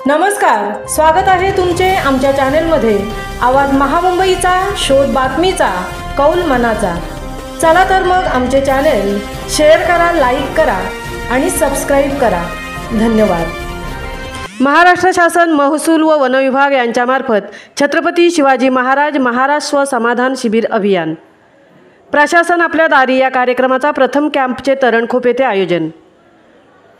नमस्कार, स्वागत आहे तुमचे आमच्या चॅनेलमध्ये। आवाज महामुंबईचा, शोध बातमीचा, कौल मनाचा। चला तर मग आमचे चॅनेल शेअर करा, लाईक करा आणि सबस्क्राइब करा। धन्यवाद। महाराष्ट्र शासन महसूल व वन विभाग यांच्यामार्फत छत्रपती शिवाजी महाराज स्व समाधान शिबिर अभियान। प्रशासन आपल्या दारी या कार्यक्रमाचा प्रथम कॅम्पचे तरणखोप येथे आयोजन।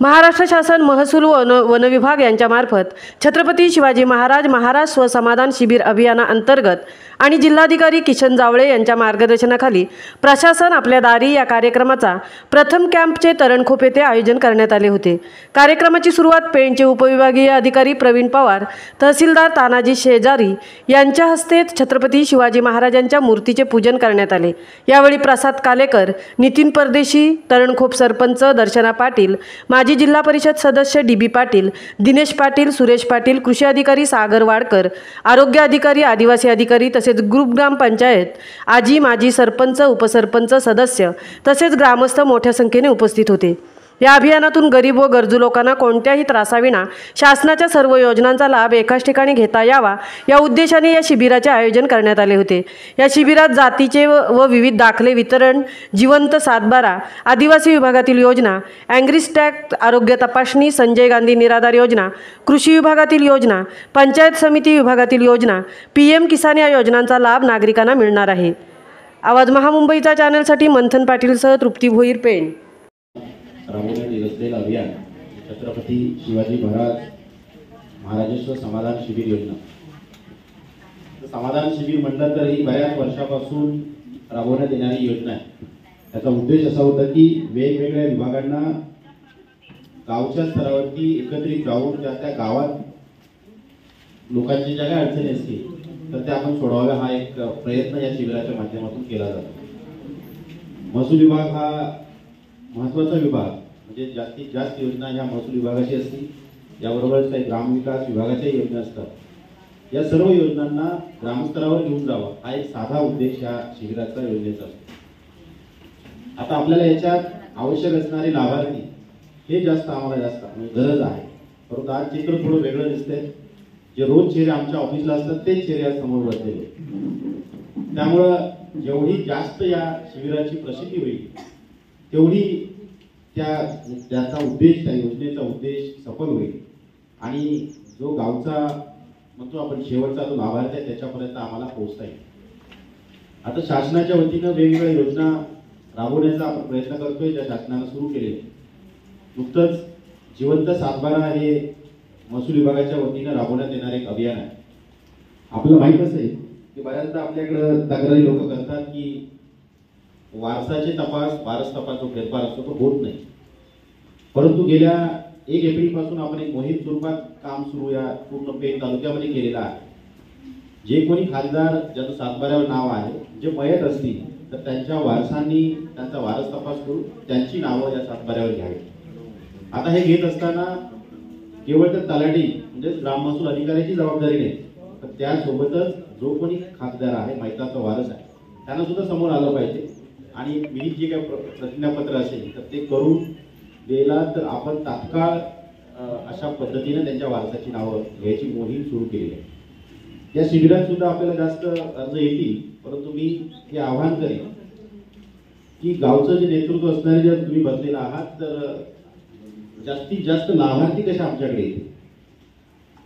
महाराष्ट्र शासन महसूल व वन विभाग यांच्यामार्फत छत्रपती शिवाजी महाराज स्व समाधान शिबिर अभियानाअंतर्गत आणि जिल्हाधिकारी किशन जावळे यांच्या मार्गदर्शनाखाली प्रशासन आपल्या दारी या कार्यक्रमाचा प्रथम कॅम्पचे तरणखोप येथे आयोजन करण्यात आले होते। कार्यक्रमाची सुरुवात पेणचे उपविभागीय अधिकारी प्रवीण पवार, तहसीलदार तानाजी शेजारी यांच्या हस्ते छत्रपती शिवाजी महाराजांच्या मूर्तीचे पूजन करण्यात आले। यावेळी प्रसाद कालेकर, नितीन परदेशी, तरणखोप सरपंच दर्शना पाटील, माजी जिल्हा परिषद सदस्य डीबी पाटील, दिनेश पाटील, सुरेश पाटील, कृषी अधिकारी सागर वाडकर, आरोग्य अधिकारी, आदिवासी अधिकारी तसेच ग्रुप ग्रामपंचायत, आजी माजी सरपंच, उपसरपंच सदस्य तसेच ग्रामस्थ मोठ्या संख्येने उपस्थित होते। या अभियानातून गरीब व गरजू लोकांना कोणत्याही त्रासाविना शासनाच्या सर्व योजनांचा लाभ एकाच ठिकाणी घेता यावा या उद्देशाने या शिबिराचे आयोजन करण्यात आले होते। या शिबिरात जातीचे व विविध दाखले वितरण, जिवंत सातबारा, आदिवासी विभागातील योजना, अँग्रीस्टॅक आरोग्य तपासणी, संजय गांधी निराधार योजना, कृषी विभागातील योजना, पंचायत समिती विभागातील योजना, PM किसान या योजनांचा लाभ नागरिकांना मिळणार आहे। आवाज महामुंबईचा चॅनलसाठी मंथन पाटीलसह तृप्ती भोईर, पेण। राबवण्यात येत असलेलं अभियान छत्रपती शिवाजी महाराज समाधान शिबिर योजना। समाधान शिबिर म्हटलं तर ही बऱ्याच वर्षापासून राबवण्यात येणारी योजना आहे। त्याचा उद्देश असा होता की वेगवेगळ्या विभागांना गावच्या स्तरावरती एकत्रित जाऊन त्या गावात लोकांची ज्या काही अडचणी असतील तर त्या आपण सोडवाव्या हा एक प्रयत्न या शिबिराच्या माध्यमातून केला जातो। महसूल विभाग हा महत्त्वाचा विभाग, म्हणजे जास्तीत जास्त योजना ह्या महसूल विभागाची असतील, याबरोबरच काही ग्रामविकास विभागाच्या योजना असतात। या सर्व योजनांना ग्रामस्तरावर घेऊन जावा हा एक साधा उद्देश या शिबिराचा योजनेचा असतो। आता आपल्याला याच्यात आवश्यक असणारे लाभार्थी हे आम्हाला गरज आहे, परंतु आज चित्र थोडं वेगळं दिसतंय। जे रोज चेहरे आमच्या ऑफिसला असतात तेच चेहरे आज समोर बसलेले, त्यामुळं जेवढी जास्त या शिबिराची प्रसिद्धी होईल तेवढी त्याचा उद्देश, त्या योजनेचा उद्देश सफल होईल आणि जो गावचा म्हणतो आपण शेवटचा जो लाभार्थी आहे त्याच्यापर्यंत आम्हाला पोहोचता येईल। आता शासनाच्या वतीनं वेगवेगळ्या योजना राबवण्याचा आपण प्रयत्न करतोय, ज्या शासनाने सुरू केले। नुकतंच जिवंत सातबारा हे महसूल विभागाच्या वतीनं राबवण्यात येणार एक अभियान आहे। आपल्याला माहित असेल की बऱ्याचदा आपल्याकडे तक्रारी लोक करतात की वारसाचे तपास, वारस तपास जो फेरफार असतो तो होत नाही, परंतु गेल्या 1 एप्रिलपासून आपण एक मोहीम स्वरूपात काम सुरू या पूर्ण पेण तालुक्यामध्ये केलेलं आहे। जे कोणी खासदार ज्याचं सातबाऱ्यावर नाव आहे, जे मयत असतील तर त्यांच्या वारसांनी त्यांचा वारस तपास करून त्यांची नावं या सातबाऱ्यावर घ्यावी। आता हे घेत असताना केवळ तर तलाठी म्हणजे ग्राम महसूल अधिकाऱ्याची जबाबदारी नाही, तर त्यासोबतच जो कोणी खासदार आहे, मयताचा वारस आहे, त्यांना सुद्धा समोर आलं पाहिजे आणि विहित जे काही प्रतिज्ञापत्र असेल तर ते करून दिला तर आपण तात्काळ अशा पद्धतीने त्यांच्या वारसाची नावं घ्यायची मोहीम सुरू केली आहे। या शिबिरात सुद्धा आपल्याला जास्त अर्ज येतील, परंतु मी हे आवाहन करेन की गावचं जे नेतृत्व असणारे जर तुम्ही बसलेला आहात तर जास्तीत जास्त लाभार्थी कशा आमच्याकडे येतील।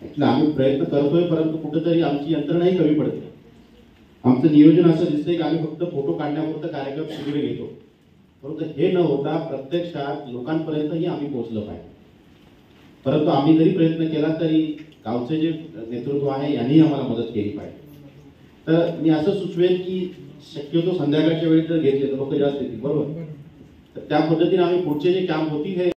ॲक्च्युली आम्ही प्रयत्न करतोय, परंतु कुठेतरी आमची यंत्रणाही कमी पडते। आमचं नियोजन असं दिसतंय की आम्ही फक्त फोटो काढण्यापुरतं कार्यक्रम शिबिर घेतो, परंतु हे न होता प्रत्यक्षात लोकांपर्यंतही आम्ही पोहोचलं पाहिजे। परंतु आम्ही जरी प्रयत्न केला तरी गावचे जे नेतृत्व आहे यांनी आम्हाला मदत केली पाहिजे। तर मी असं सुचवेन की शक्यतो संध्याकाळच्या वेळी जर घेतले तर लोक जास्त येतील, बरोबर? तर त्या पद्धतीने आम्ही पुढचे जे कॅम्प होतील हे